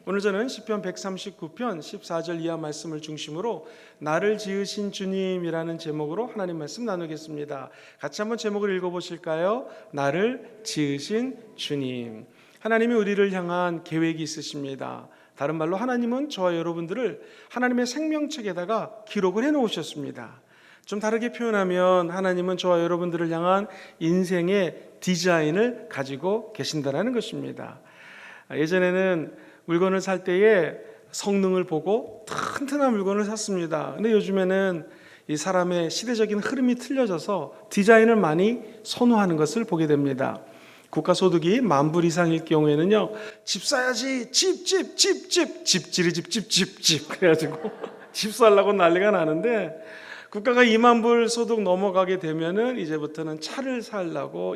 오늘 저는 시편 139편 14절 이하 말씀을 중심으로 나를 지으신 주님이라는 제목으로 하나님 말씀 나누겠습니다. 같이 한번 제목을 읽어보실까요? 나를 지으신 주님. 하나님이 우리를 향한 계획이 있으십니다. 다른 말로 하나님은 저와 여러분들을 하나님의 생명책에다가 기록을 해놓으셨습니다. 좀 다르게 표현하면 하나님은 저와 여러분들을 향한 인생의 디자인을 가지고 계신다는 것입니다. 예전에는 물건을 살 때에 성능을 보고 튼튼한 물건을 샀습니다. 근데 요즘에는 이 사람의 시대적인 흐름이 틀려져서 디자인을 많이 선호하는 것을 보게 됩니다. 국가소득이 10,000불 이상일 경우에는요, 집 사야지, 집 그래가지고 집 살라고 난리가 나는데, 국가가 20,000불 소득 넘어가게 되면은 이제부터는 차를 살라고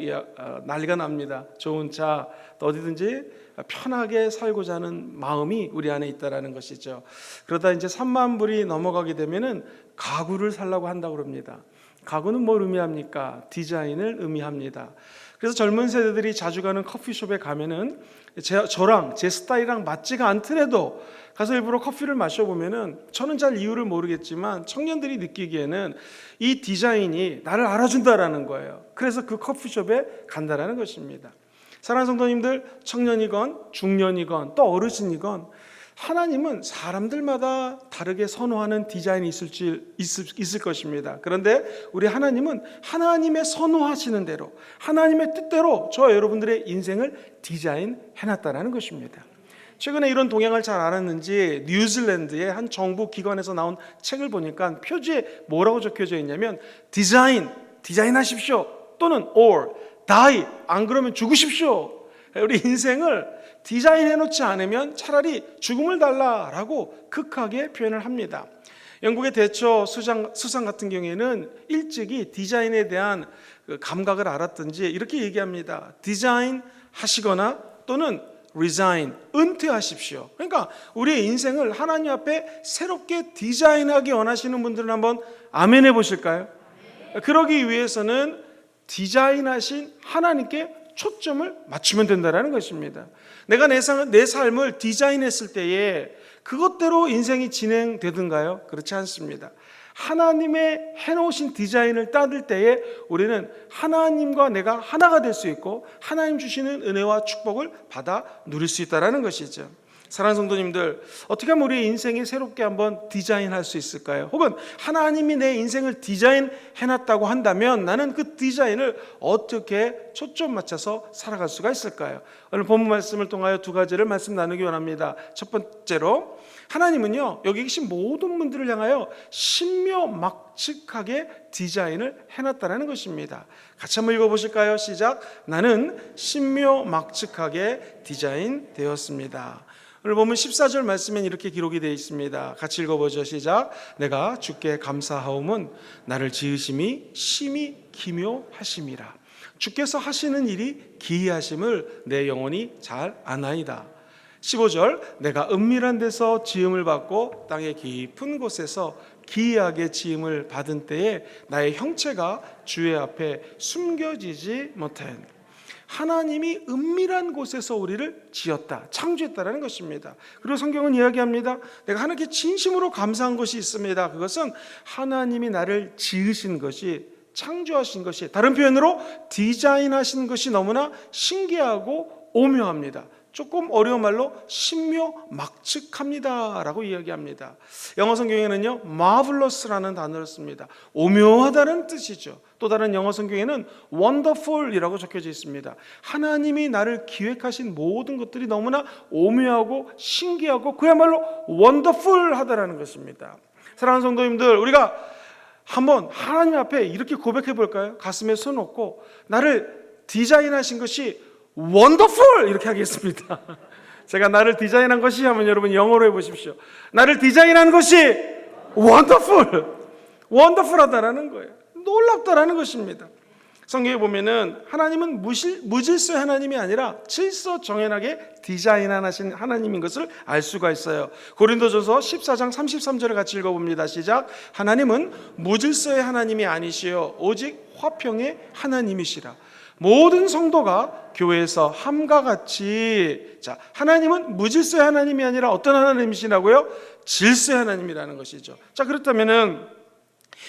난리가 납니다. 좋은 차, 또 어디든지 편하게 살고자 하는 마음이 우리 안에 있다라는 것이죠. 그러다 이제 30,000불이 넘어가게 되면은 가구를 살라고 한다고 그럽니다. 가구는 뭘 의미합니까? 디자인을 의미합니다. 그래서 젊은 세대들이 자주 가는 커피숍에 가면은 저랑 제 스타일이랑 맞지가 않더라도 가서 일부러 커피를 마셔보면은, 저는 잘 이유를 모르겠지만 청년들이 느끼기에는 이 디자인이 나를 알아준다라는 거예요. 그래서 그 커피숍에 간다라는 것입니다. 사랑하는 성도님들, 청년이건 중년이건 또 어르신이건 하나님은 사람들마다 다르게 선호하는 디자인이 있을 것입니다. 그런데 우리 하나님은 하나님의 선호하시는 대로, 하나님의 뜻대로 저와 여러분들의 인생을 디자인해놨다는 것입니다. 최근에 이런 동향을 잘 알았는지 뉴질랜드의 한 정부 기관에서 나온 책을 보니까 표지에 뭐라고 적혀져 있냐면 디자인하십시오, 또는 or die, 안 그러면 죽으십시오. 우리 인생을 디자인해 놓지 않으면 차라리 죽음을 달라라고 극하게 표현을 합니다. 영국의 대처 수상 같은 경우에는 일찍이 디자인에 대한 감각을 알았든지 이렇게 얘기합니다. 디자인 하시거나 또는 resign, 은퇴하십시오. 그러니까 우리의 인생을 하나님 앞에 새롭게 디자인하기 원하시는 분들은 한번 아멘 해보실까요? 그러기 위해서는 디자인하신 하나님께 초점을 맞추면 된다는 것입니다. 내가 내 삶을 디자인했을 때에 그것대로 인생이 진행되든가요? 그렇지 않습니다. 하나님의 해놓으신 디자인을 따를 때에 우리는 하나님과 내가 하나가 될 수 있고 하나님 주시는 은혜와 축복을 받아 누릴 수 있다는 것이죠. 사랑하는 성도님들, 어떻게 하면 우리의 인생이 새롭게 한번 디자인할 수 있을까요? 혹은 하나님이 내 인생을 디자인해놨다고 한다면 나는 그 디자인을 어떻게 초점 맞춰서 살아갈 수가 있을까요? 오늘 본문 말씀을 통하여 두 가지를 말씀 나누기 원합니다. 첫 번째로, 하나님은요, 여기 계신 모든 분들을 향하여 신묘막측하게 디자인을 해놨다는 것입니다. 같이 한번 읽어보실까요? 시작. 나는 신묘막측하게 디자인되었습니다. 오늘 보면 14절 말씀엔 이렇게 기록이 되어 있습니다. 같이 읽어보죠. 시작. 내가 주께 감사하옴은 나를 지으심이 심히 기묘하심이라. 주께서 하시는 일이 기이하심을 내 영혼이 잘 아나이다. 15절, 내가 은밀한 데서 지음을 받고 땅의 깊은 곳에서 기이하게 지음을 받은 때에 나의 형체가 주의 앞에 숨겨지지 못하였네. 하나님이 은밀한 곳에서 우리를 지었다, 창조했다는 것입니다. 그리고 성경은 이야기합니다. 내가 하나님께 진심으로 감사한 것이 있습니다. 그것은 하나님이 나를 지으신 것이, 창조하신 것이, 다른 표현으로 디자인하신 것이 너무나 신기하고 오묘합니다. 조금 어려운 말로 신묘막측합니다 라고 이야기합니다. 영어 성경에는요, marvelous라는 단어를 씁니다. 오묘하다는 뜻이죠. 또 다른 영어 성경에는 wonderful이라고 적혀져 있습니다. 하나님이 나를 기획하신 모든 것들이 너무나 오묘하고 신기하고 그야말로 wonderful하다라는 것입니다. 사랑하는 성도님들, 우리가 한번 하나님 앞에 이렇게 고백해 볼까요? 가슴에 손 얹고 나를 디자인하신 것이 원더풀 이렇게 하겠습니다. 제가 나를 디자인한 것이 하면 여러분 영어로 해보십시오. 나를 디자인한 것이 원더풀하다라는 거예요. 놀랍다라는 것입니다. 성경에 보면은 하나님은 무질서의 하나님이 아니라 질서정연하게 디자인하신 하나님인 것을 알 수가 있어요. 고린도전서 14장 33절을 같이 읽어봅니다. 시작. 하나님은 무질서의 하나님이 아니시요 오직 화평의 하나님이시라. 모든 성도가 교회에서 함과 같이, 자, 하나님은 무질서의 하나님이 아니라 어떤 하나님이시라고요? 질서의 하나님이라는 것이죠. 자, 그렇다면은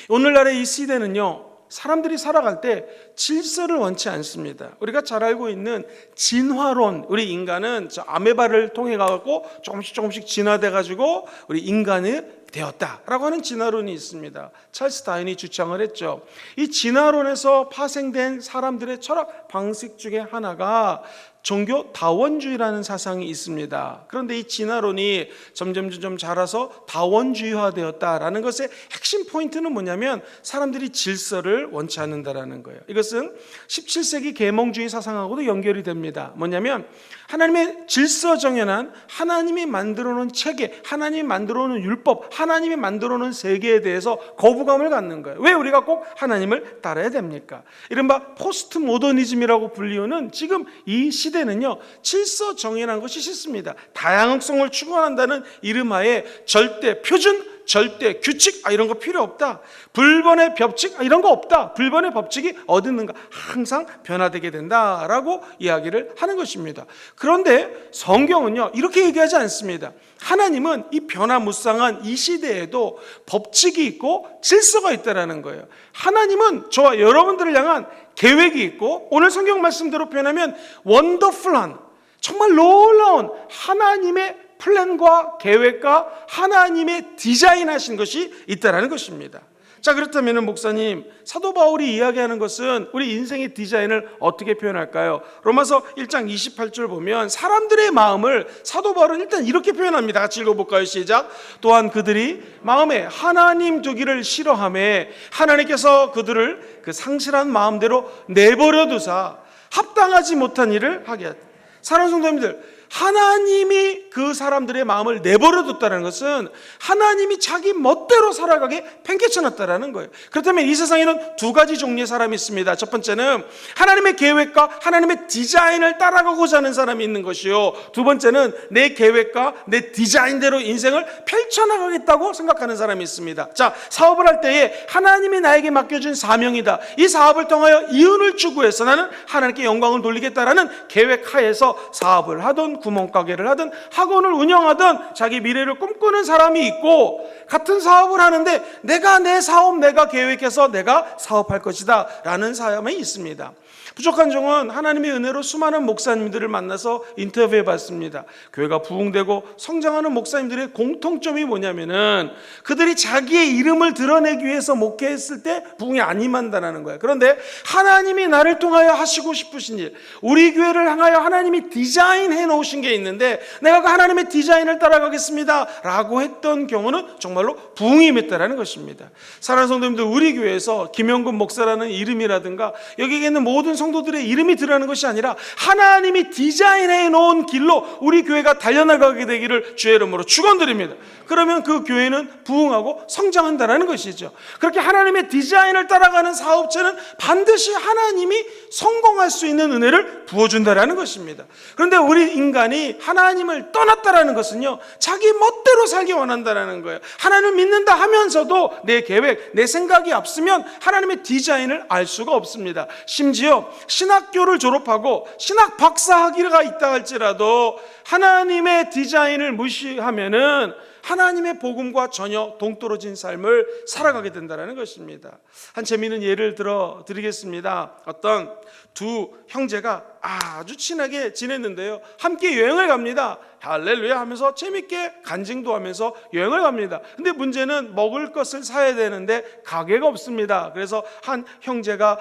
오늘날의 이 시대는요, 사람들이 살아갈 때 질서를 원치 않습니다. 우리가 잘 알고 있는 진화론, 우리 인간은 저 아메바를 통해 가고 조금씩 진화돼 가지고 우리 인간이 되었다라고 하는 진화론이 있습니다. 찰스 다윈이 주장을 했죠. 이 진화론에서 파생된 사람들의 철학 방식 중에 하나가 종교 다원주의라는 사상이 있습니다. 그런데 이 진화론이 점점 자라서 다원주의화되었다라는 것의 핵심 포인트는 뭐냐면 사람들이 질서를 원치 않는다라는 거예요. 이것은 17세기 계몽주의 사상하고도 연결이 됩니다. 뭐냐면 하나님의 질서 정연한 하나님이 만들어 놓은 체계, 하나님이 만들어 놓은 율법, 하나님이 만들어 놓은 세계에 대해서 거부감을 갖는 거예요. 왜 우리가 꼭 하나님을 따라야 됩니까? 이른바 포스트 모더니즘이라고 불리우는 지금 이 시대는요, 질서 정연한 것이 싫습니다. 다양성을 추구한다는 이름하에 절대 표준, 절대 규칙 이런 거 필요 없다. 불변의 법칙 이런 거 없다. 불변의 법칙이 어디 있는가? 항상 변화되게 된다라고 이야기를 하는 것입니다. 그런데 성경은요, 이렇게 얘기하지 않습니다. 하나님은 이 변화무쌍한 이 시대에도 법칙이 있고 질서가 있다라는 거예요. 하나님은 저와 여러분들을 향한 계획이 있고, 오늘 성경 말씀대로 표현하면 원더풀한, 정말 놀라운 하나님의 플랜과 계획과 하나님의 디자인하신 것이 있다라는 것입니다. 자, 그렇다면 목사님, 사도 바울이 이야기하는 것은 우리 인생의 디자인을 어떻게 표현할까요? 로마서 1장 28절 보면 사람들의 마음을 사도 바울은 일단 이렇게 표현합니다. 같이 읽어볼까요? 시작. 또한 그들이 마음에 하나님 두기를 싫어하매 하나님께서 그들을 그 상실한 마음대로 내버려 두사 합당하지 못한 일을 하게 하다. 사랑하는 성도님들, 하나님이 그 사람들의 마음을 내버려 뒀다는 것은 하나님이 자기 멋대로 살아가게 팽개쳐놨다는 거예요. 그렇다면 이 세상에는 두 가지 종류의 사람이 있습니다. 첫 번째는 하나님의 계획과 하나님의 디자인을 따라가고자 하는 사람이 있는 것이요, 두 번째는 내 계획과 내 디자인대로 인생을 펼쳐나가겠다고 생각하는 사람이 있습니다. 자, 사업을 할 때에 하나님이 나에게 맡겨준 사명이다, 이 사업을 통하여 이윤을 추구해서 나는 하나님께 영광을 돌리겠다라는 계획 하에서 사업을 하든 구멍가게를 하든 학원을 운영하든 자기 미래를 꿈꾸는 사람이 있고, 같은 사업을 하는데 내가 내 사업 내가 계획해서 내가 사업할 것이다 라는 사람이 있습니다. 부족한 종은 하나님의 은혜로 수많은 목사님들을 만나서 인터뷰해 봤습니다. 교회가 부흥되고 성장하는 목사님들의 공통점이 뭐냐면은 그들이 자기의 이름을 드러내기 위해서 목회했을 때 부흥이 안 임한다는 거예요. 그런데 하나님이 나를 통하여 하시고 싶으신 일, 우리 교회를 향하여 하나님이 디자인해 놓으신 게 있는데 내가 그 하나님의 디자인을 따라가겠습니다 라고 했던 경우는 정말로 부흥이 임했다는 것입니다. 사랑하는 성도님들, 우리 교회에서 김영근 목사라는 이름이라든가 여기에 있는 모든 성도들의 이름이 드러나는 것이 아니라 하나님이 디자인해 놓은 길로 우리 교회가 달려나가게 되기를 주의 이름으로 축원드립니다. 그러면 그 교회는 부흥하고 성장한다는 것이죠. 그렇게 하나님의 디자인을 따라가는 사업체는 반드시 하나님이 성공할 수 있는 은혜를 부어준다는 것입니다. 그런데 우리 인간이 하나님을 떠났다는 것은요, 자기 멋대로 살기 원한다는 거예요. 하나님을 믿는다 하면서도 내 계획, 내 생각이 앞서면 하나님의 디자인을 알 수가 없습니다. 심지어 신학교를 졸업하고 신학 박사 학위가 있다 할지라도 하나님의 디자인을 무시하면은 하나님의 복음과 전혀 동떨어진 삶을 살아가게 된다는 것입니다. 한 재미있는 예를 들어 드리겠습니다. 어떤 두 형제가 아주 친하게 지냈는데요, 함께 여행을 갑니다. 할렐루야 하면서 재밌게 간증도 하면서 여행을 갑니다. 근데 문제는 먹을 것을 사야 되는데 가게가 없습니다. 그래서 한 형제가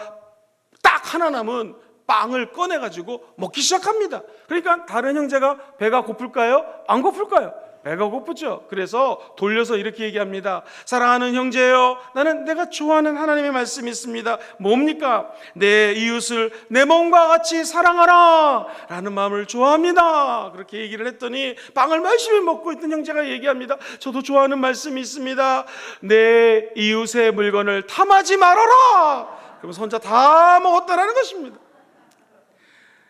딱 하나 남은 빵을 꺼내가지고 먹기 시작합니다. 그러니까 다른 형제가 배가 고플까요? 안 고플까요? 배가 고프죠. 그래서 돌려서 이렇게 얘기합니다. 사랑하는 형제요, 나는 내가 좋아하는 하나님의 말씀이 있습니다. 뭡니까? 내 이웃을 내 몸과 같이 사랑하라 라는 마음을 좋아합니다. 그렇게 얘기를 했더니 빵을 열심히 먹고 있던 형제가 얘기합니다. 저도 좋아하는 말씀이 있습니다. 내 이웃의 물건을 탐하지 말아라. 그러면서 혼자 다 먹었다라는 것입니다.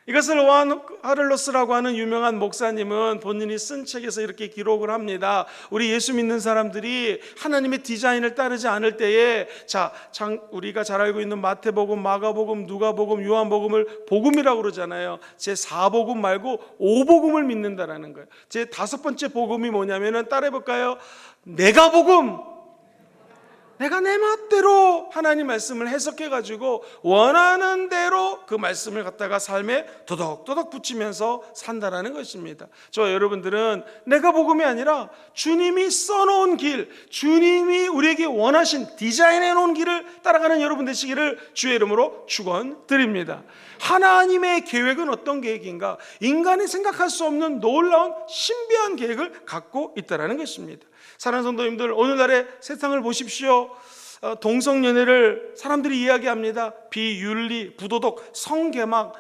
이것을 요한 카를로스라고 하는 유명한 목사님은 본인이 쓴 책에서 이렇게 기록을 합니다. 우리 예수 믿는 사람들이 하나님의 디자인을 따르지 않을 때에 우리가 잘 알고 있는 마태복음, 마가복음, 누가복음, 요한복음을 복음이라고 그러잖아요. 제 4복음 말고 5복음을 믿는다라는 거예요. 제 5번째 복음이 뭐냐면은 따라해볼까요? 내가 복음. 내가 내 멋대로 하나님 말씀을 해석해가지고 원하는 대로 그 말씀을 갖다가 삶에 도덕도덕 붙이면서 산다라는 것입니다. 저와 여러분들은 내가 복음이 아니라 주님이 써놓은 길, 주님이 우리에게 원하신 디자인해 놓은 길을 따라가는 여러분 되시기를 주의 이름으로 축원드립니다. 하나님의 계획은 어떤 계획인가? 인간이 생각할 수 없는 놀라운 신비한 계획을 갖고 있다는 것입니다. 사랑하는 성도님들, 오늘날의 세상을 보십시오. 동성연애를 사람들이 이야기합니다. 비윤리, 부도덕, 성개방,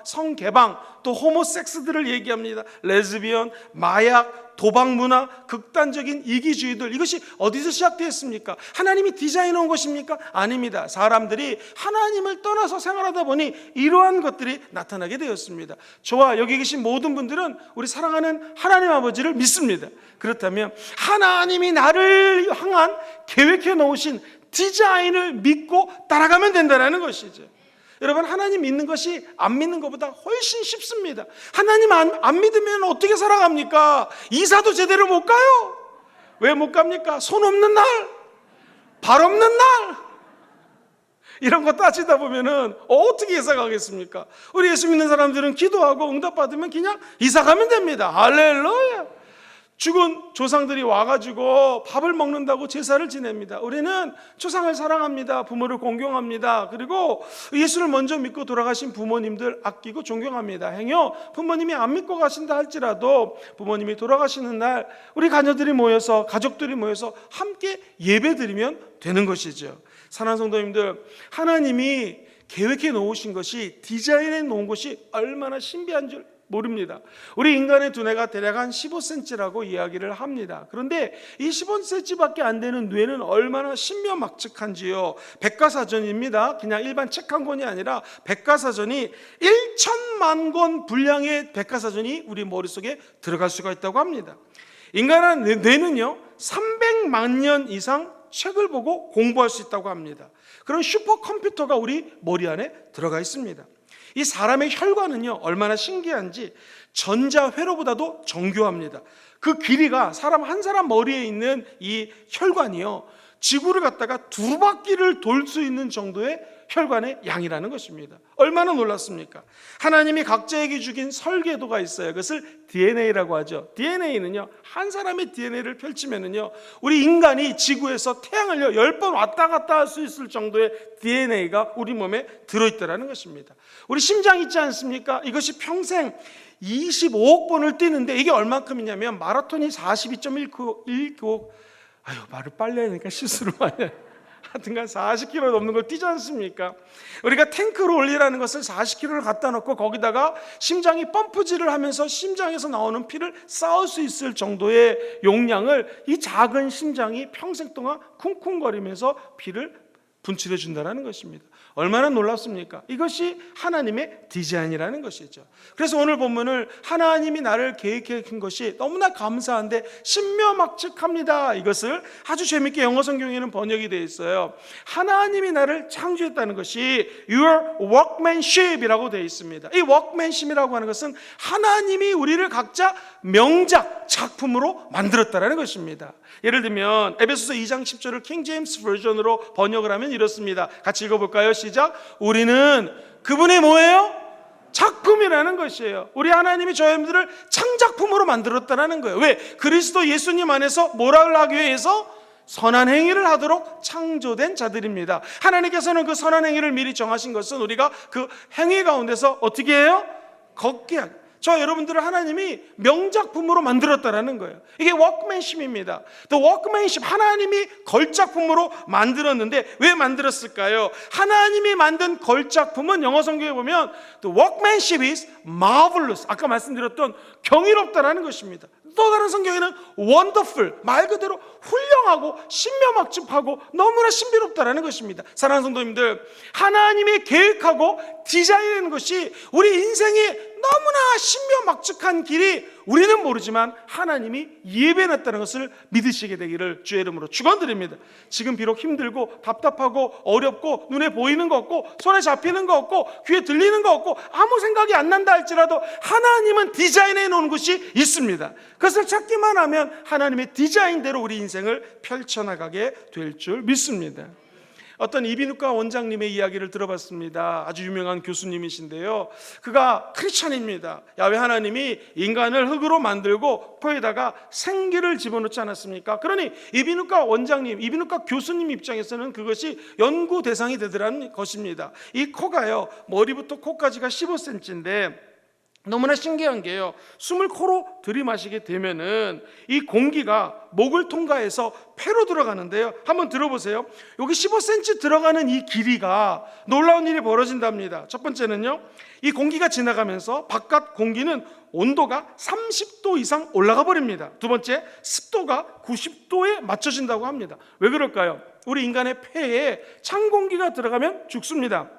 또 호모섹스들을 얘기합니다. 레즈비언, 마약, 도박 문화, 극단적인 이기주의들, 이것이 어디서 시작되었습니까? 하나님이 디자인한 것입니까? 아닙니다. 사람들이 하나님을 떠나서 생활하다 보니 이러한 것들이 나타나게 되었습니다. 저와 여기 계신 모든 분들은 우리 사랑하는 하나님 아버지를 믿습니다. 그렇다면 하나님이 나를 향한 계획해 놓으신 디자인을 믿고 따라가면 된다는 것이죠. 여러분, 하나님 믿는 것이 안 믿는 것보다 훨씬 쉽습니다. 하나님 안 믿으면 어떻게 살아갑니까? 이사도 제대로 못 가요. 왜 못 갑니까? 손 없는 날, 발 없는 날, 이런 거 따지다 보면은 어떻게 이사 가겠습니까? 우리 예수 믿는 사람들은 기도하고 응답받으면 그냥 이사 가면 됩니다. 할렐루야. 죽은 조상들이 와가지고 밥을 먹는다고 제사를 지냅니다. 우리는 조상을 사랑합니다. 부모를 공경합니다. 그리고 예수를 먼저 믿고 돌아가신 부모님들 아끼고 존경합니다. 행여 부모님이 안 믿고 가신다 할지라도 부모님이 돌아가시는 날 우리 가족들이 모여서 함께 예배드리면 되는 것이죠. 사랑하는 성도님들, 하나님이 계획해 놓으신 것이, 디자인해 놓은 것이 얼마나 신비한 줄 모릅니다. 우리 인간의 두뇌가 대략 한 15cm라고 이야기를 합니다. 그런데 이 15cm밖에 안 되는 뇌는 얼마나 신묘막측한지요. 백과사전입니다. 그냥 일반 책 한 권이 아니라 백과사전이 1천만 권 분량의 백과사전이 우리 머릿속에 들어갈 수가 있다고 합니다. 인간의 뇌는요 300만 년 이상 책을 보고 공부할 수 있다고 합니다. 그런 슈퍼컴퓨터가 우리 머리 안에 들어가 있습니다. 이 사람의 혈관은요 얼마나 신기한지 전자회로보다도 정교합니다. 그 길이가 한 사람 머리에 있는 이 혈관이요 지구를 갖다가 2바퀴를 돌 수 있는 정도의 혈관의 양이라는 것입니다. 얼마나 놀랐습니까? 하나님이 각자에게 주긴 설계도가 있어요. 그것을 DNA라고 하죠. DNA는요 한 사람의 DNA를 펼치면은요 우리 인간이 지구에서 태양을 10번 왔다 갔다 할 수 있을 정도의 DNA가 우리 몸에 들어있다는 것입니다. 우리 심장 있지 않습니까? 이것이 평생 25억 번을 뛰는데 이게 얼마큼이냐면 마라톤이 42.1km. 말을 빨리 하니까 실수를 많이 해요. 하여튼간 40km 넘는 걸 뛰지 않습니까? 우리가 탱크로 올리라는 것을 40km를 갖다 놓고 거기다가 심장이 펌프질을 하면서 심장에서 나오는 피를 쌓을 수 있을 정도의 용량을 이 작은 심장이 평생 동안 쿵쿵거리면서 피를 분출해 준다는 것입니다. 얼마나 놀랍습니까? 이것이 하나님의 디자인이라는 것이죠. 그래서 오늘 본문을 하나님이 나를 계획해 준 것이 너무나 감사한데 신묘막측합니다. 이것을 아주 재밌게 영어 성경에는 번역이 되어 있어요. 하나님이 나를 창조했다는 것이 Your workmanship이라고 되어 있습니다. 이 workmanship이라고 하는 것은 하나님이 우리를 각자 명작, 작품으로 만들었다는 것입니다. 예를 들면 에베소서 2장 10절을 킹 제임스 버전으로 번역을 하면 이렇습니다. 같이 읽어볼까요? 시작. 우리는 그분의 뭐예요? 작품이라는 것이에요. 우리 하나님이 저희들을 창작품으로 만들었다는 거예요. 왜? 그리스도 예수님 안에서 뭐를 하기 위해서? 선한 행위를 하도록 창조된 자들입니다. 하나님께서는 그 선한 행위를 미리 정하신 것은 우리가 그 행위 가운데서 어떻게 해요? 걷게 하고. 저 여러분들을 하나님이 명작품으로 만들었다라는 거예요. 이게 워크맨십입니다. The workmanship, 하나님이 걸작품으로 만들었는데 왜 만들었을까요? 하나님이 만든 걸작품은 영어 성경에 보면 The workmanship is marvelous. 아까 말씀드렸던 경이롭다라는 것입니다. 또 다른 성경에는 wonderful, 말 그대로 훌륭하고 신묘막측하고 너무나 신비롭다라는 것입니다. 사랑하는 성도님들, 하나님의 계획하고 디자인하는 것이 우리 인생에 너무나 신묘막측한 길이 우리는 모르지만 하나님이 예배해놨다는 것을 믿으시게 되기를 주의 이름으로 축원드립니다. 지금 비록 힘들고 답답하고 어렵고 눈에 보이는 거 없고 손에 잡히는 거 없고 귀에 들리는 거 없고 아무 생각이 안 난다 할지라도 하나님은 디자인해 놓은 것이 있습니다. 그것을 찾기만 하면 하나님의 디자인대로 우리 인생을 펼쳐나가게 될 줄 믿습니다. 어떤 이비인후과 원장님의 이야기를 들어봤습니다. 아주 유명한 교수님이신데요, 그가 크리스찬입니다. 야훼 하나님이 인간을 흙으로 만들고 코에다가 생기를 집어넣지 않았습니까? 그러니 이비인후과 원장님, 이비인후과 교수님 입장에서는 그것이 연구 대상이 되더라는 것입니다. 이 코가요, 머리부터 코까지가 15cm인데 너무나 신기한 게요, 숨을 코로 들이마시게 되면은 이 공기가 목을 통과해서 폐로 들어가는데요, 한번 들어보세요. 여기 15cm 들어가는 이 길이가 놀라운 일이 벌어진답니다. 첫 번째는요, 이 공기가 지나가면서 바깥 공기는 온도가 30도 이상 올라가 버립니다. 두 번째, 습도가 90도에 맞춰진다고 합니다. 왜 그럴까요? 우리 인간의 폐에 찬 공기가 들어가면 죽습니다.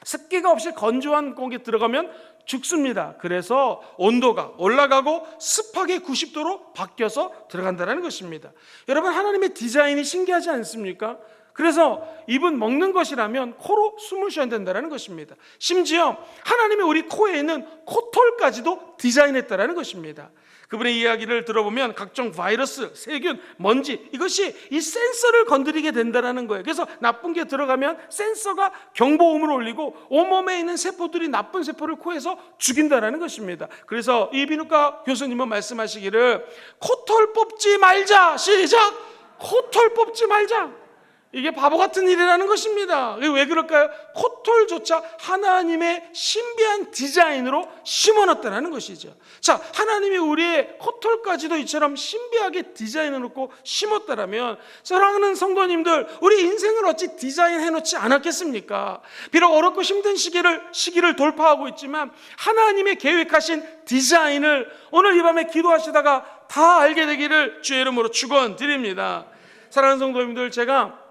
습기가 없이 건조한 공기 들어가면 죽습니다. 그래서 온도가 올라가고 습하게 90도로 바뀌어서 들어간다는 것입니다. 여러분, 하나님의 디자인이 신기하지 않습니까? 그래서 입은 먹는 것이라면 코로 숨을 쉬어야 된다는 것입니다. 심지어 하나님이 우리 코에 있는 코털까지도 디자인했다는 것입니다. 그분의 이야기를 들어보면 각종 바이러스, 세균, 먼지, 이것이 이 센서를 건드리게 된다는 거예요. 그래서 나쁜 게 들어가면 센서가 경보음을 올리고 온몸에 있는 세포들이 나쁜 세포를 코에서 죽인다는 것입니다. 그래서 이비인후과 교수님은 말씀하시기를 코털 뽑지 말자, 시작! 코털 뽑지 말자. 이게 바보 같은 일이라는 것입니다. 왜 그럴까요? 코털조차 하나님의 신비한 디자인으로 심어놨다는 것이죠. 자, 하나님이 우리의 코털까지도 이처럼 신비하게 디자인해놓고 심었다라면, 사랑하는 성도님들, 우리 인생을 어찌 디자인해놓지 않았겠습니까? 비록 어렵고 힘든 시기를 돌파하고 있지만 하나님의 계획하신 디자인을 오늘 이 밤에 기도하시다가 다 알게 되기를 주의 이름으로 축원드립니다. 사랑하는 성도님들, 제가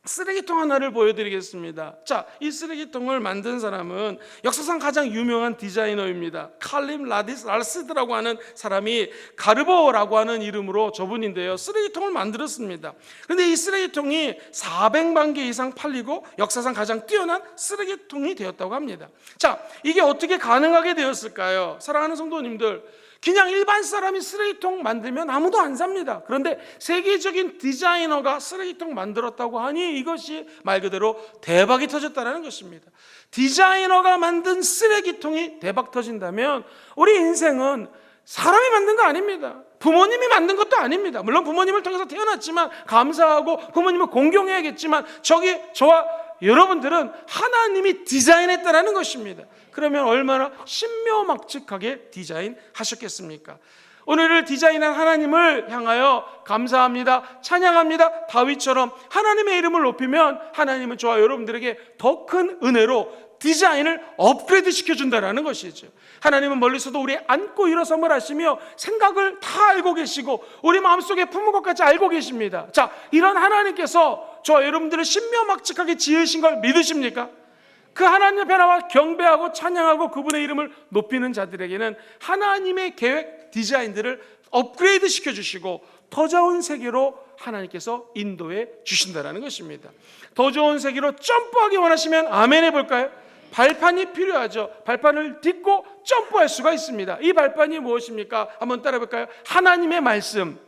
쓰레기통 하나를 보여드리겠습니다. 자, 이 쓰레기통을 만든 사람은 역사상 가장 유명한 디자이너입니다. 칼림 라스드라고 하는 사람이 가르보라고 하는 이름으로 저분인데요, 쓰레기통을 만들었습니다. 그런데 이 쓰레기통이 400만 개 이상 팔리고 역사상 가장 뛰어난 쓰레기통이 되었다고 합니다. 자, 이게 어떻게 가능하게 되었을까요? 사랑하는 성도님들, 그냥 일반 사람이 쓰레기통 만들면 아무도 안 삽니다. 그런데 세계적인 디자이너가 쓰레기통 만들었다고 하니 이것이 말 그대로 대박이 터졌다는 것입니다. 디자이너가 만든 쓰레기통이 대박 터진다면 우리 인생은 사람이 만든 거 아닙니다. 부모님이 만든 것도 아닙니다. 물론 부모님을 통해서 태어났지만 감사하고 부모님을 공경해야겠지만 저와 여러분들은 하나님이 디자인했다는 것입니다. 그러면 얼마나 신묘막측하게 디자인하셨겠습니까? 오늘을 디자인한 하나님을 향하여 감사합니다, 찬양합니다, 다윗처럼 하나님의 이름을 높이면 하나님은 저와 여러분들에게 더 큰 은혜로 디자인을 업그레이드 시켜준다는 것이죠. 하나님은 멀리서도 우리 안고 일어섬을 하시며 생각을 다 알고 계시고 우리 마음속에 품은 것까지 알고 계십니다. 자, 이런 하나님께서 저와 여러분들을 신묘막측하게 지으신 걸 믿으십니까? 그 하나님 앞에 나와 경배하고 찬양하고 그분의 이름을 높이는 자들에게는 하나님의 계획, 디자인들을 업그레이드 시켜주시고 더 좋은 세계로 하나님께서 인도해 주신다는 것입니다. 더 좋은 세계로 점프하기 원하시면 아멘 해볼까요? 발판이 필요하죠. 발판을 딛고 점프할 수가 있습니다. 이 발판이 무엇입니까? 한번 따라해볼까요? 하나님의 말씀.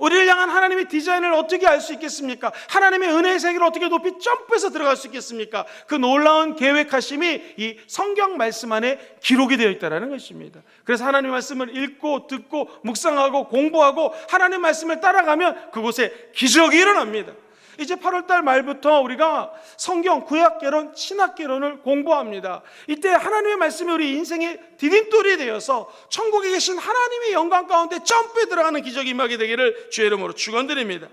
우리를 향한 하나님의 디자인을 어떻게 알 수 있겠습니까? 하나님의 은혜의 세계를 어떻게 높이 점프해서 들어갈 수 있겠습니까? 그 놀라운 계획하심이 이 성경 말씀 안에 기록이 되어 있다는 것입니다. 그래서 하나님의 말씀을 읽고 듣고 묵상하고 공부하고 하나님의 말씀을 따라가면 그곳에 기적이 일어납니다. 이제 8월달 말부터 우리가 성경 구약개론, 신약개론을 공부합니다. 이때 하나님의 말씀이 우리 인생의 디딤돌이 되어서 천국에 계신 하나님의 영광 가운데 점프해 들어가는 기적이 임하게 되기를 주의 이름으로 축원드립니다.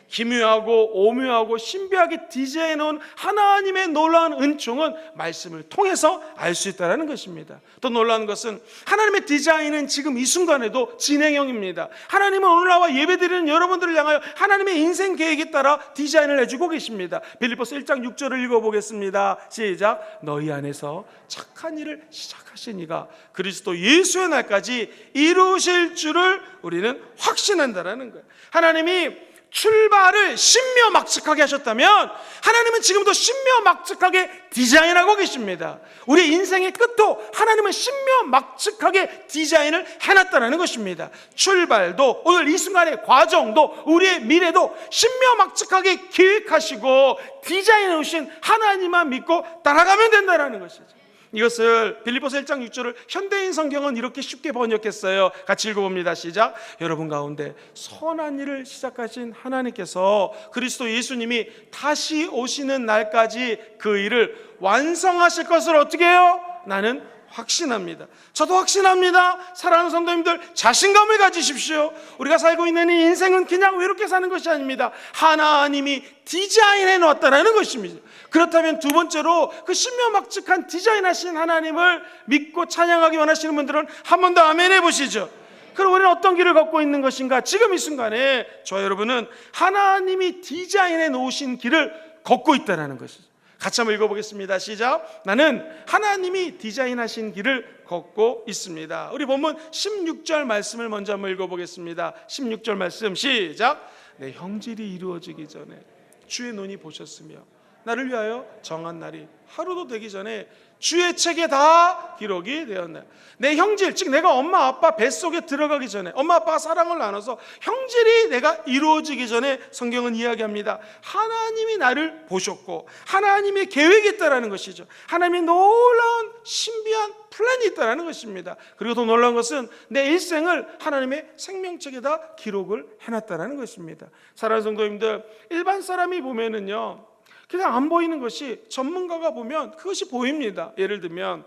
기묘하고 오묘하고 신비하게 디자인해 놓은 하나님의 놀라운 은총은 말씀을 통해서 알 수 있다는 것입니다. 또 놀라운 것은 하나님의 디자인은 지금 이 순간에도 진행형입니다. 하나님은 오늘 나와 예배드리는 여러분들을 향하여 하나님의 인생 계획에 따라 디자인을 해주고 계십니다. 빌립보서 1장 6절을 읽어보겠습니다. 시작. 너희 안에서 착한 일을 시작하신 이가 그리스도 예수의 날까지 이루실 줄을 우리는 확신한다라는 거예요. 하나님이 출발을 신묘막측하게 하셨다면 하나님은 지금도 신묘막측하게 디자인하고 계십니다. 우리 인생의 끝도 하나님은 신묘막측하게 디자인을 해놨다는 것입니다. 출발도 오늘 이 순간의 과정도 우리의 미래도 신묘막측하게 계획하시고 디자인해 오신 하나님만 믿고 따라가면 된다는 것이죠. 이것을 빌립보서 1장 6절을 현대인 성경은 이렇게 쉽게 번역했어요. 같이 읽어봅니다. 시작. 여러분 가운데 선한 일을 시작하신 하나님께서 그리스도 예수님이 다시 오시는 날까지 그 일을 완성하실 것을 어떻게 해요? 나는 확신합니다. 저도 확신합니다. 사랑하는 성도님들, 자신감을 가지십시오. 우리가 살고 있는 이 인생은 그냥 외롭게 사는 것이 아닙니다. 하나님이 디자인해 놨다는 것입니다. 그렇다면 두 번째로 그 신묘막측한 디자인하신 하나님을 믿고 찬양하기 원하시는 분들은 한 번 더 아멘 해보시죠. 그럼 우리는 어떤 길을 걷고 있는 것인가? 지금 이 순간에 저와 여러분은 하나님이 디자인해 놓으신 길을 걷고 있다는 것이죠. 같이 한번 읽어보겠습니다. 시작. 나는 하나님이 디자인하신 길을 걷고 있습니다. 우리 본문 16절 말씀을 먼저 한번 읽어보겠습니다. 16절 말씀 시작. 내 형질이 이루어지기 전에 주의 눈이 보셨으며 나를 위하여 정한 날이 하루도 되기 전에 주의 책에 다 기록이 되었네. 내 형질, 즉 내가 엄마 아빠 뱃속에 들어가기 전에, 엄마 아빠가 사랑을 나눠서 형질이 내가 이루어지기 전에 성경은 이야기합니다. 하나님이 나를 보셨고 하나님의 계획이 있다는 것이죠. 하나님의 놀라운 신비한 플랜이 있다는 것입니다. 그리고 더 놀라운 것은 내 일생을 하나님의 생명책에다 기록을 해놨다는 것입니다. 사랑하는 성도님들, 일반 사람이 보면은요 그냥 안 보이는 것이 전문가가 보면 그것이 보입니다. 예를 들면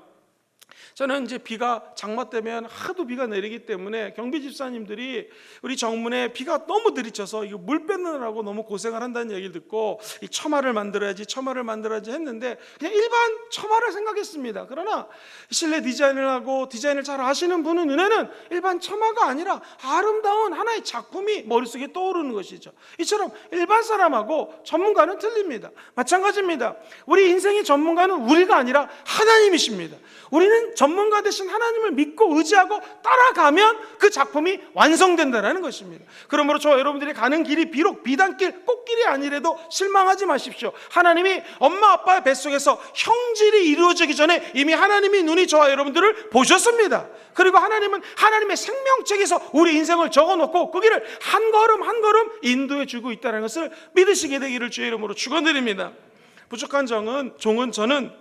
저는 이제 비가 장마 때면 하도 비가 내리기 때문에 경비 집사님들이 우리 정문에 비가 너무 들이쳐서 이거 물 빼느라고 너무 고생을 한다는 얘기를 듣고 이 처마를 만들어야지 했는데 그냥 일반 처마를 생각했습니다. 그러나 실내 디자인을 하고 디자인을 잘 아시는 분의 눈에는 일반 처마가 아니라 아름다운 하나의 작품이 머릿속에 떠오르는 것이죠. 이처럼 일반 사람하고 전문가는 틀립니다. 마찬가지입니다. 우리 인생의 전문가는 우리가 아니라 하나님이십니다. 우리는 전문가 되신 하나님을 믿고 의지하고 따라가면 그 작품이 완성된다는 것입니다. 그러므로 저와 여러분들이 가는 길이 비록 비단길, 꽃길이 아니라도 실망하지 마십시오. 하나님이 엄마 아빠의 뱃속에서 형질이 이루어지기 전에 이미 하나님이 눈이 저와 여러분들을 보셨습니다. 그리고 하나님은 하나님의 생명책에서 우리 인생을 적어놓고 그 길을 한 걸음 한 걸음 인도해 주고 있다는 것을 믿으시게 되기를 주의 이름으로 축원드립니다. 부족한 종은 저는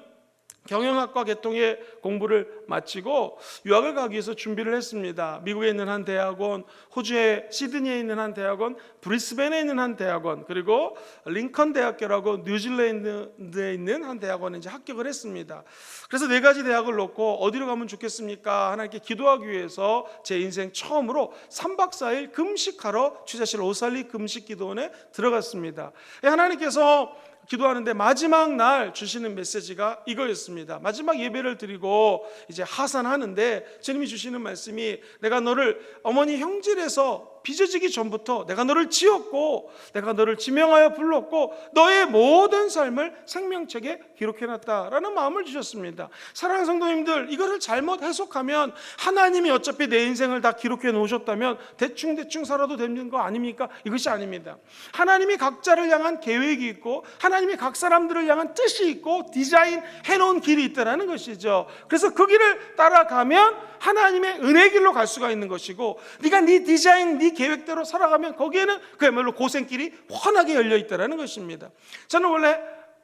경영학과 계통의 공부를 마치고 유학을 가기 위해서 준비를 했습니다. 미국에 있는 한 대학원, 호주의 시드니에 있는 한 대학원, 브리스벤에 있는 한 대학원, 그리고 링컨 대학교라고 뉴질랜드에 있는 한 대학원에 이제 합격을 했습니다. 그래서 네 가지 대학을 놓고 어디로 가면 좋겠습니까? 하나님께 기도하기 위해서 제 인생 처음으로 3박 4일 금식하러 취재실 오살리 금식기도원에 들어갔습니다. 하나님께서 기도하는데 마지막 날 주시는 메시지가 이거였습니다. 마지막 예배를 드리고 이제 하산하는데 주님이 주시는 말씀이 내가 너를 어머니 형질에서 빚어지기 전부터 내가 너를 지었고 내가 너를 지명하여 불렀고 너의 모든 삶을 생명책에 기록해놨다라는 마음을 주셨습니다. 사랑하는 성도님들, 이거를 잘못 해석하면 하나님이 어차피 내 인생을 다 기록해 놓으셨다면 대충 살아도 되는 거 아닙니까? 이것이 아닙니다. 하나님이 각자를 향한 계획이 있고 하나님이 각 사람들을 향한 뜻이 있고 디자인해 놓은 길이 있다는 것이죠. 그래서 그 길을 따라가면 하나님의 은혜 길로 갈 수가 있는 것이고 네가 네 디자인, 네 계획대로 살아가면 거기에는 그야말로 고생길이 훤하게 열려 있다는 것입니다. 저는 원래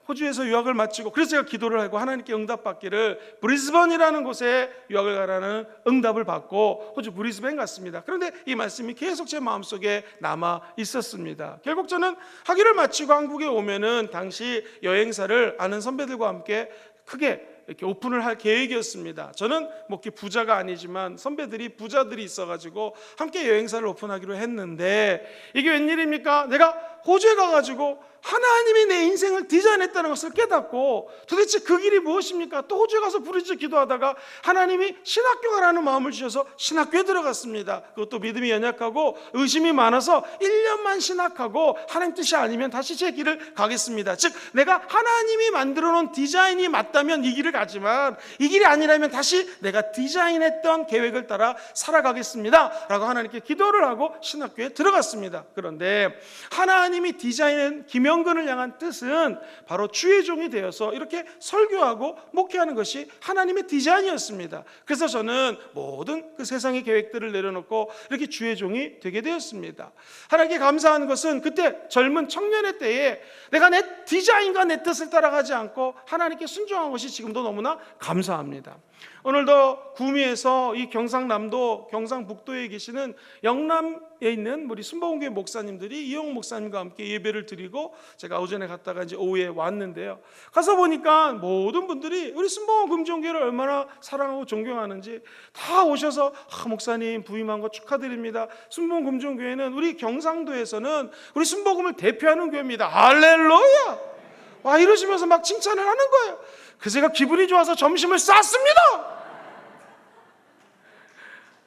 호주에서 유학을 마치고 그래서 제가 기도를 하고 하나님께 응답받기를 브리스번이라는 곳에 유학을 가라는 응답을 받고 호주 브리스번 갔습니다. 그런데 이 말씀이 계속 제 마음속에 남아 있었습니다. 결국 저는 학위를 마치고 한국에 오면은 당시 여행사를 아는 선배들과 함께 크게 이렇게 오픈을 할 계획이었습니다. 저는 뭐 이렇게 부자가 아니지만 선배들이 부자들이 있어가지고 함께 여행사를 오픈하기로 했는데, 이게 웬일입니까? 내가 호주에 가가지고 하나님이 내 인생을 디자인했다는 것을 깨닫고, 도대체 그 길이 무엇입니까? 또 호주에 가서 부르짖어 기도하다가 하나님이 신학교 가라는 마음을 주셔서 신학교에 들어갔습니다. 그것도 믿음이 연약하고 의심이 많아서 1년만 신학하고 하나님 뜻이 아니면 다시 제 길을 가겠습니다. 즉 내가 하나님이 만들어 놓은 디자인이 맞다면 이 길을 가지만, 이 길이 아니라면 다시 내가 디자인했던 계획을 따라 살아가겠습니다 라고 하나님께 기도를 하고 신학교에 들어갔습니다. 그런데 하나님이 디자인한 김영근을 향한 뜻은 바로 주의 종이 되어서 이렇게 설교하고 목회하는 것이 하나님의 디자인이었습니다. 그래서 저는 모든 그 세상의 계획들을 내려놓고 이렇게 주의 종이 되게 되었습니다. 하나님께 감사한 것은 그때 젊은 청년의 때에 내가 내 디자인과 내 뜻을 따라가지 않고 하나님께 순종한 것이 지금도 너무나 감사합니다. 오늘도 구미에서 이 경상남도 경상북도에 계시는 영남에 있는 우리 순복음교회 목사님들이 이용 목사님과 함께 예배를 드리고, 제가 오전에 갔다가 이제 오후에 왔는데요, 가서 보니까 모든 분들이 우리 순복음 금종교회를 얼마나 사랑하고 존경하는지 다 오셔서 목사님 부임한 거 축하드립니다. 순복음 금종교회는 우리 경상도에서는 우리 순복음을 대표하는 교회입니다. 할렐루야! 와, 이러시면서 막 칭찬을 하는 거예요. 그래서 제가 기분이 좋아서 점심을 쌌습니다.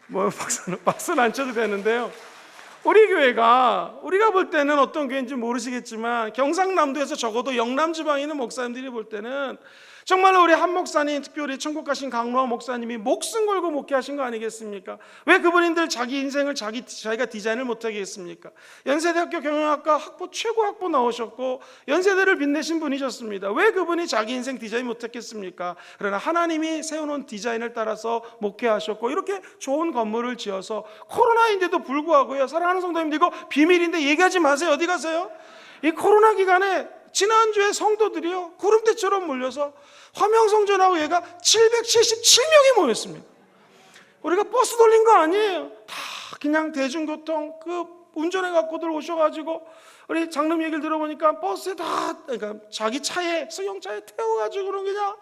뭐 박수는 안 쳐도 되는데요, 우리 교회가 우리가 볼 때는 어떤 교회인지 모르시겠지만 경상남도에서 적어도 영남 지방에 있는 목사님들이 볼 때는 정말로 우리 한 목사님, 특별히 천국 가신 강로아 목사님이 목숨 걸고 목회하신 거 아니겠습니까? 왜 그분들 자기 인생을 자기가 디자인을 못하게 했습니까? 연세대학교 경영학과 학부 최고 학부 나오셨고 연세대를 빛내신 분이셨습니다. 왜 그분이 자기 인생 디자인 못했겠습니까? 그러나 하나님이 세워놓은 디자인을 따라서 목회하셨고, 이렇게 좋은 건물을 지어서 코로나인데도 불구하고요, 사랑하는 성도님들, 이거 비밀인데 얘기하지 마세요. 어디 가세요? 이 코로나 기간에 지난주에 성도들이요 구름대처럼 몰려서 화명성전하고 얘가 777명이 모였습니다. 우리가 버스 돌린 거 아니에요. 다 그냥 대중교통 그 운전해 갖고들 오셔가지고, 우리 장로님 얘기를 들어보니까 버스에 다, 그러니까 자기 차에, 승용차에 태워가지고는 그냥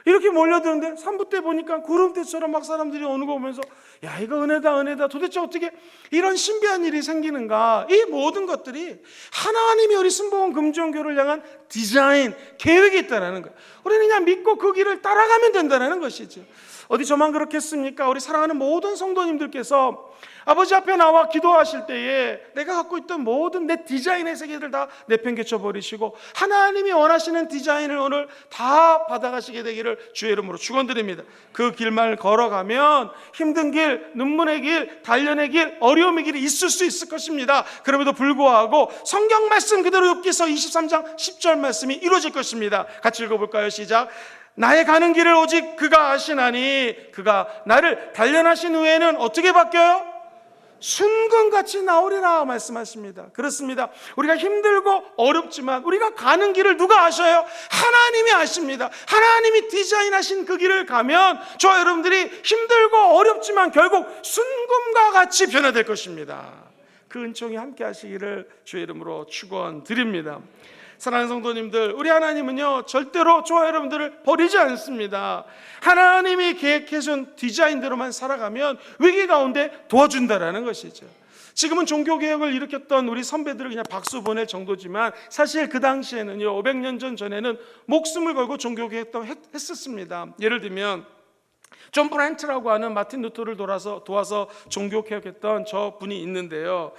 이렇게 몰려드는데, 3부 때 보니까 구름대처럼 막 사람들이 오는 거 보면서 야, 이거 은혜다 은혜다, 도대체 어떻게 이런 신비한 일이 생기는가. 이 모든 것들이 하나님이 우리 순복음 금종교를 향한 디자인, 계획이 있다는 거예요. 우리는 그냥 믿고 그 길을 따라가면 된다는 것이죠. 어디 저만 그렇겠습니까? 우리 사랑하는 모든 성도님들께서 아버지 앞에 나와 기도하실 때에 내가 갖고 있던 모든 내 디자인의 세계를 다 내팽개쳐 버리시고 하나님이 원하시는 디자인을 오늘 다 받아가시게 되기를 주의 이름으로 축원드립니다. 그 길만 걸어가면 힘든 길, 눈물의 길, 단련의 길, 어려움의 길이 있을 수 있을 것입니다. 그럼에도 불구하고 성경 말씀 그대로 욥기서 23장 10절 말씀이 이루어질 것입니다. 같이 읽어볼까요? 시작. 나의 가는 길을 오직 그가 아시나니 그가 나를 단련하신 후에는 어떻게 바뀌어요? 순금같이 나오리라 말씀하십니다. 그렇습니다. 우리가 힘들고 어렵지만 우리가 가는 길을 누가 아셔요? 하나님이 아십니다. 하나님이 디자인하신 그 길을 가면 저와 여러분들이 힘들고 어렵지만 결국 순금과 같이 변화될 것입니다. 그 은총이 함께 하시기를 주의 이름으로 축원드립니다. 사랑하는 성도님들, 우리 하나님은요 절대로 저와 여러분들을 버리지 않습니다. 하나님이 계획해준 디자인대로만 살아가면 위기 가운데 도와준다라는 것이죠. 지금은 종교개혁을 일으켰던 우리 선배들을 그냥 박수 보낼 정도지만 사실 그 당시에는요 500년 전에는 목숨을 걸고 종교개혁도 했었습니다. 예를 들면 존 브랜트라고 하는 마틴 루터를 도와서 종교개혁했던 저 분이 있는데요.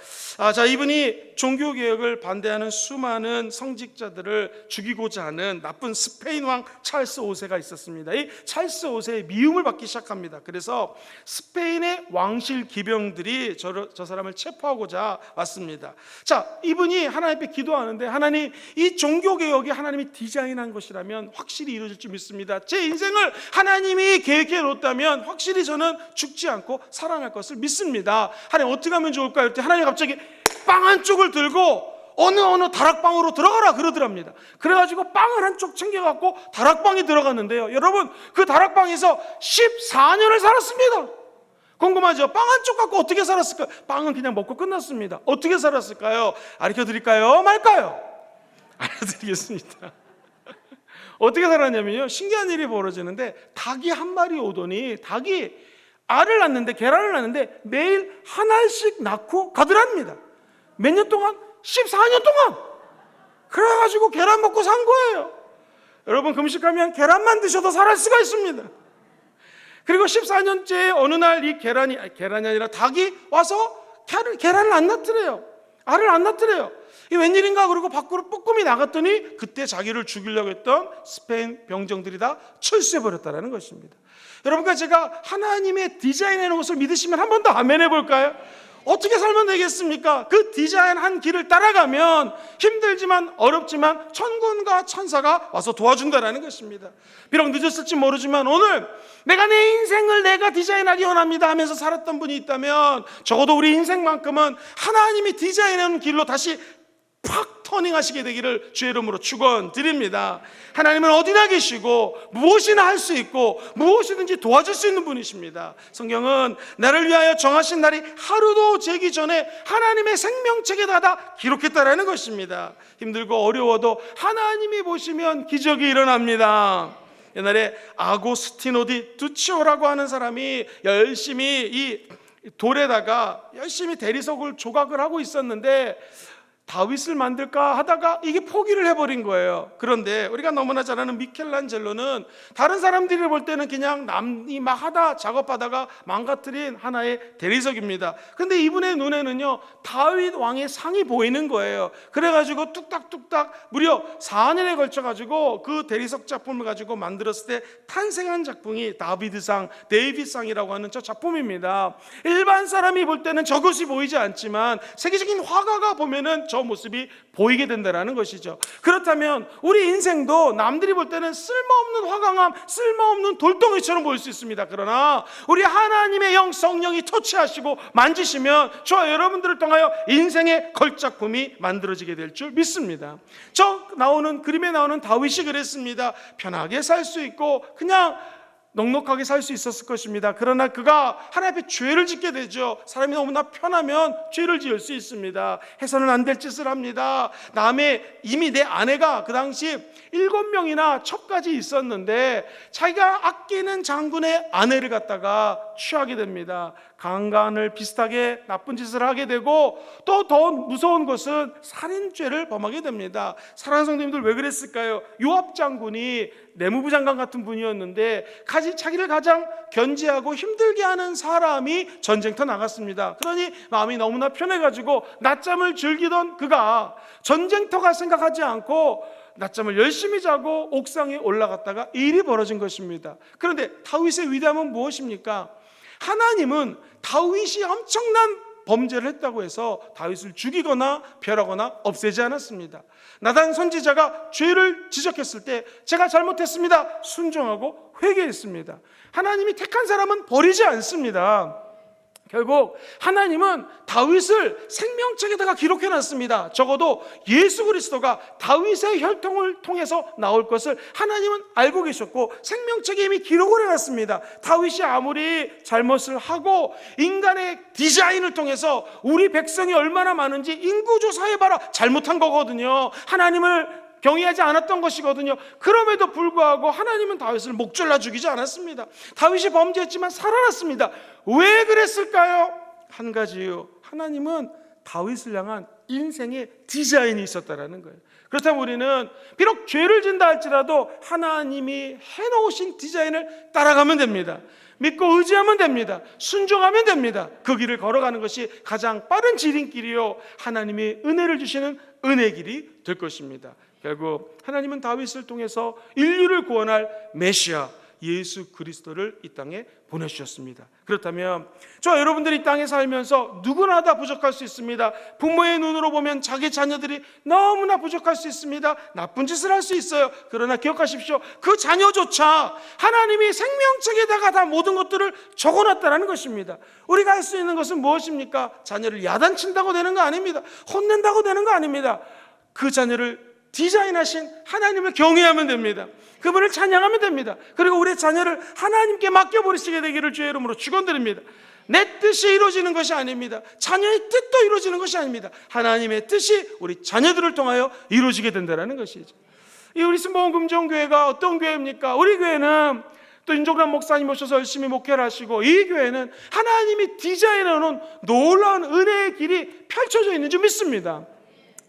자, 이분이 종교개혁을 반대하는 수많은 성직자들을 죽이고자 하는 나쁜 스페인 왕 찰스 5세가 있었습니다. 이 찰스 5세의 미움을 받기 시작합니다. 그래서 스페인의 왕실 기병들이 저 사람을 체포하고자 왔습니다. 자, 이분이 하나님 앞에 기도하는데, 하나님, 이 종교개혁이 하나님이 디자인한 것이라면 확실히 이루어질 줄 믿습니다. 제 인생을 하나님이 계획해 놓았다면 확실히 저는 죽지 않고 살아날 것을 믿습니다. 하나님, 어떻게 하면 좋을까요? 할 때 하나님 갑자기 빵 한 쪽을 들고 어느 다락방으로 들어가라 그러더랍니다. 그래가지고 빵을 한쪽 챙겨갖고 다락방에 들어갔는데요, 여러분, 그 다락방에서 14년을 살았습니다. 궁금하죠? 빵 한쪽 갖고 어떻게 살았을까요? 빵은 그냥 먹고 끝났습니다. 어떻게 살았을까요? 알려드릴까요? 말까요? 알려드리겠습니다. 어떻게 살았냐면요, 신기한 일이 벌어지는데 닭이 한 마리 오더니 닭이 알을 낳는데, 계란을 낳는데 매일 한 알씩 낳고 가더랍니다. 몇 년 동안? 14년 동안. 그래가지고 계란 먹고 산 거예요. 여러분, 금식하면 계란만 드셔도 살할 수가 있습니다. 그리고 14년째 어느 날 이 계란이 아니라 닭이 와서 계란을 안 낳더래요. 알을 안 낳더래요. 이 웬일인가 그러고 밖으로 뽀끔이 나갔더니 그때 자기를 죽이려고 했던 스페인 병정들이 다 철수해버렸다는 것입니다. 여러분과 제가 하나님의 디자인해 놓은 것을 믿으시면 한 번 더 아멘 해볼까요? 어떻게 살면 되겠습니까? 그 디자인한 길을 따라가면 힘들지만 어렵지만 천군과 천사가 와서 도와준다는 것입니다. 비록 늦었을지 모르지만 오늘 내가 내 인생을 내가 디자인하기 원합니다 하면서 살았던 분이 있다면 적어도 우리 인생만큼은 하나님이 디자인한 길로 다시 팍 터닝하시게 되기를 주의 이름으로 축원드립니다. 하나님은 어디나 계시고 무엇이나 할 수 있고 무엇이든지 도와줄 수 있는 분이십니다. 성경은 나를 위하여 정하신 날이 하루도 재기 전에 하나님의 생명책에다 다 기록했다라는 것입니다. 힘들고 어려워도 하나님이 보시면 기적이 일어납니다. 옛날에 아고스티노 디 두치오라고 하는 사람이 열심히 이 돌에다가 열심히 대리석을 조각을 하고 있었는데 다윗을 만들까 하다가 이게 포기를 해버린 거예요. 그런데 우리가 너무나 잘 아는 미켈란젤로는 다른 사람들이 볼 때는 그냥 남이 막 하다 작업하다가 망가뜨린 하나의 대리석입니다. 근데 이분의 눈에는요, 다윗 왕의 상이 보이는 거예요. 그래가지고 뚝딱뚝딱 무려 4년에 걸쳐가지고 그 대리석 작품을 가지고 만들었을 때 탄생한 작품이 다비드상, 데이빗상이라고 하는 저 작품입니다. 일반 사람이 볼 때는 저것이 보이지 않지만 세계적인 화가가 보면은 저 모습이 보이게 된다는 것이죠. 그렇다면 우리 인생도 남들이 볼 때는 쓸모없는 화강암, 쓸모없는 돌덩이처럼 보일 수 있습니다. 그러나 우리 하나님의 영 성령이 터치하시고 만지시면 저와 여러분들을 통하여 인생의 걸작품이 만들어지게 될 줄 믿습니다. 그림에 나오는 다윗이 그랬습니다. 편하게 살 수 있고 그냥 넉넉하게 살 수 있었을 것입니다. 그러나 그가 하나님 앞에 죄를 짓게 되죠. 사람이 너무나 편하면 죄를 지을 수 있습니다. 해서는 안 될 짓을 합니다. 이미 내 아내가 그 당시 7명이나 첩까지 있었는데 자기가 아끼는 장군의 아내를 갖다가 취하게 됩니다. 강간을 비슷하게 나쁜 짓을 하게 되고 또 더 무서운 것은 살인죄를 범하게 됩니다. 사랑하는 성도님들, 왜 그랬을까요? 요압 장군이 내무부 장관 같은 분이었는데 자기를 가장 견제하고 힘들게 하는 사람이 전쟁터 나갔습니다. 그러니 마음이 너무나 편해가지고 낮잠을 즐기던 그가 전쟁터가 생각하지 않고 낮잠을 열심히 자고 옥상에 올라갔다가 일이 벌어진 것입니다. 그런데 다윗의 위대함은 무엇입니까? 하나님은 다윗이 엄청난 범죄를 했다고 해서 다윗을 죽이거나 멸하거나 없애지 않았습니다. 나단 선지자가 죄를 지적했을 때 제가 잘못했습니다, 순종하고 회개했습니다. 하나님이 택한 사람은 버리지 않습니다. 결국 하나님은 다윗을 생명책에다가 기록해놨습니다. 적어도 예수 그리스도가 다윗의 혈통을 통해서 나올 것을 하나님은 알고 계셨고 생명책에 이미 기록을 해놨습니다. 다윗이 아무리 잘못을 하고 인간의 디자인을 통해서 우리 백성이 얼마나 많은지 인구조사해봐라, 잘못한 거거든요. 하나님을 경외하지 않았던 것이거든요. 그럼에도 불구하고 하나님은 다윗을 목졸라 죽이지 않았습니다. 다윗이 범죄했지만 살아났습니다. 왜 그랬을까요? 한 가지요. 하나님은 다윗을 향한 인생의 디자인이 있었다라는 거예요. 그렇다면 우리는 비록 죄를 진다 할지라도 하나님이 해놓으신 디자인을 따라가면 됩니다. 믿고 의지하면 됩니다. 순종하면 됩니다. 그 길을 걸어가는 것이 가장 빠른 지름길이요, 하나님이 은혜를 주시는 은혜의 길이 될 것입니다. 결국 하나님은 다윗을 통해서 인류를 구원할 메시아 예수 그리스도를 이 땅에 보내주셨습니다. 그렇다면 저와 여러분들이 이 땅에 살면서 누구나 다 부족할 수 있습니다. 부모의 눈으로 보면 자기 자녀들이 너무나 부족할 수 있습니다. 나쁜 짓을 할 수 있어요. 그러나 기억하십시오, 그 자녀조차 하나님이 생명책에다가 다 모든 것들을 적어놨다는 것입니다. 우리가 할 수 있는 것은 무엇입니까? 자녀를 야단친다고 되는 거 아닙니다. 혼낸다고 되는 거 아닙니다. 그 자녀를 디자인하신 하나님을 경외하면 됩니다. 그분을 찬양하면 됩니다. 그리고 우리 자녀를 하나님께 맡겨버리시게 되기를 주의 이름으로 축원드립니다. 내 뜻이 이루어지는 것이 아닙니다. 자녀의 뜻도 이루어지는 것이 아닙니다. 하나님의 뜻이 우리 자녀들을 통하여 이루어지게 된다는 것이죠. 이 우리 순복음 금정교회가 어떤 교회입니까? 우리 교회는 또 윤종란 목사님 오셔서 열심히 목회를 하시고, 이 교회는 하나님이 디자인해 놓은 놀라운 은혜의 길이 펼쳐져 있는 줄 믿습니다.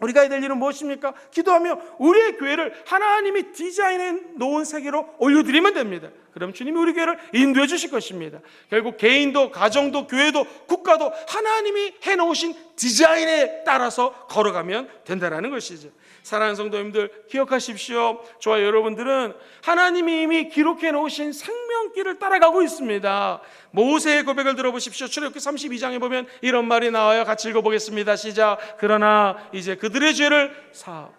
우리가 해야 될 일은 무엇입니까? 기도하며 우리의 교회를 하나님이 디자인해 놓은 세계로 올려드리면 됩니다. 그럼 주님이 우리 교회를 인도해 주실 것입니다. 결국 개인도, 가정도, 교회도, 국가도 하나님이 해놓으신 디자인에 따라서 걸어가면 된다는 것이죠. 사랑하는 성도님들, 기억하십시오. 저와 여러분들은 하나님이 이미 기록해 놓으신 생명길을 따라가고 있습니다. 모세의 고백을 들어보십시오. 출애굽기 32장에 보면 이런 말이 나와요. 같이 읽어보겠습니다. 시작. 그러나 이제 그들의 죄를 사하고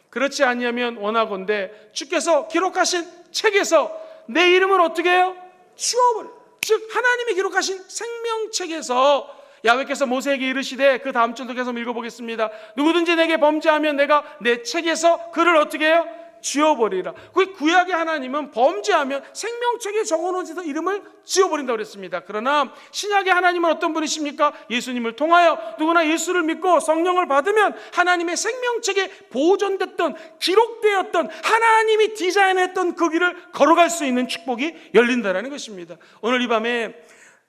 그렇지 아니하면 원하건대 주께서 기록하신 책에서 내 이름을 어떻게 해요? 지워버려. 즉 하나님이 기록하신 생명책에서 야훼께서 모세에게 이르시되, 그 다음 절도 계속 읽어보겠습니다. 누구든지 내게 범죄하면 내가 내 책에서 그를 어떻게 해요? 지워버리라. 그 구약의 하나님은 범죄하면 생명책에 적어놓은 이름을 지워버린다고 그랬습니다. 그러나 신약의 하나님은 어떤 분이십니까? 예수님을 통하여 누구나 예수를 믿고 성령을 받으면 하나님의 생명책에 보존됐던, 기록되었던, 하나님이 디자인했던 그 길을 걸어갈 수 있는 축복이 열린다는 것입니다. 오늘 이 밤에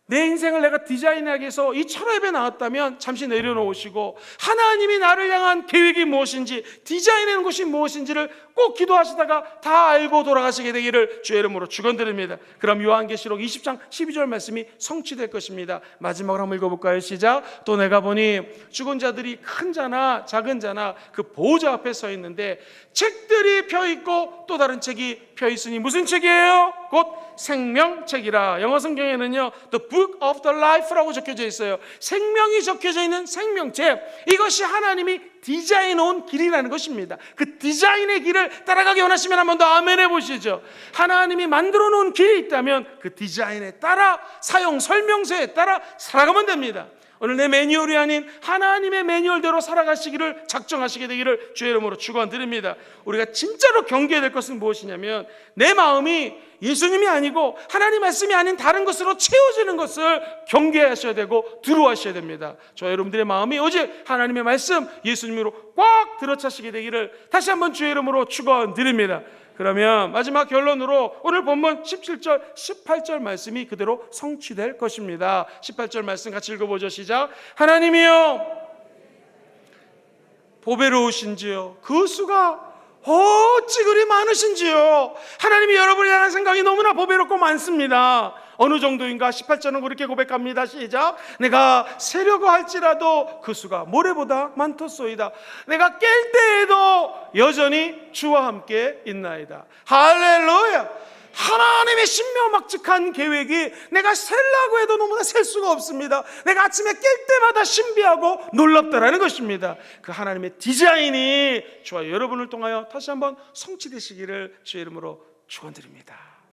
내 인생을 내가 디자인하기 위해서 이 철업에 나왔다면 잠시 내려놓으시고 하나님이 나를 향한 계획이 무엇인지, 디자인하는 것이 무엇인지를 꼭 기도하시다가 다 알고 돌아가시게 되기를 주의 이름으로 축원드립니다. 그럼 요한계시록 20장 12절 말씀이 성취될 것입니다. 마지막으로 한번 읽어볼까요? 시작. 또 내가 보니 죽은 자들이 큰 자나 작은 자나 그 보호자 앞에 서 있는데 책들이 펴있고 또 다른 책이 펴있으니 무슨 책이에요? 곧 생명책이라. 영어 성경에는요 The Book of the Life라고 적혀져 있어요. 생명이 적혀져 있는 생명책, 이것이 하나님이 디자인해 놓은 길이라는 것입니다. 그 디자인의 길을 따라가기 원하시면 한 번 더 아멘 해보시죠. 하나님이 만들어 놓은 길이 있다면 그 디자인에 따라, 사용 설명서에 따라 살아가면 됩니다. 오늘 내 매뉴얼이 아닌 하나님의 매뉴얼대로 살아가시기를 작정하시게 되기를 주의 이름으로 축원드립니다. 우리가 진짜로 경계해야 될 것은 무엇이냐면, 내 마음이 예수님이 아니고 하나님 말씀이 아닌 다른 것으로 채워지는 것을 경계하셔야 되고 두려워하셔야 됩니다. 저 여러분들의 마음이 오직 하나님의 말씀, 예수님으로 꽉 들어차시게 되기를 다시 한번 주의 이름으로 축원드립니다. 그러면 마지막 결론으로 오늘 본문 17절, 18절 말씀이 그대로 성취될 것입니다. 18절 말씀 같이 읽어보죠. 시작. 하나님이여 보배로우신지요 그 수가 어찌 그리 많으신지요. 하나님이 여러분을 향한 생각이 너무나 보배롭고 많습니다. 어느 정도인가? 18절은 그렇게 고백합니다. 시작. 내가 세려고 할지라도 그 수가 모래보다 많도소이다. 내가 깰 때에도 여전히 주와 함께 있나이다. 할렐루야. 하나님의 신묘막측한 계획이 내가 셀라고 해도 너무나 셀 수가 없습니다. 내가 아침에 깰 때마다 신비하고 놀랍다라는 것입니다. 그 하나님의 디자인이 저와 여러분을 통하여 다시 한번 성취되시기를 주의 이름으로 축원드립니다.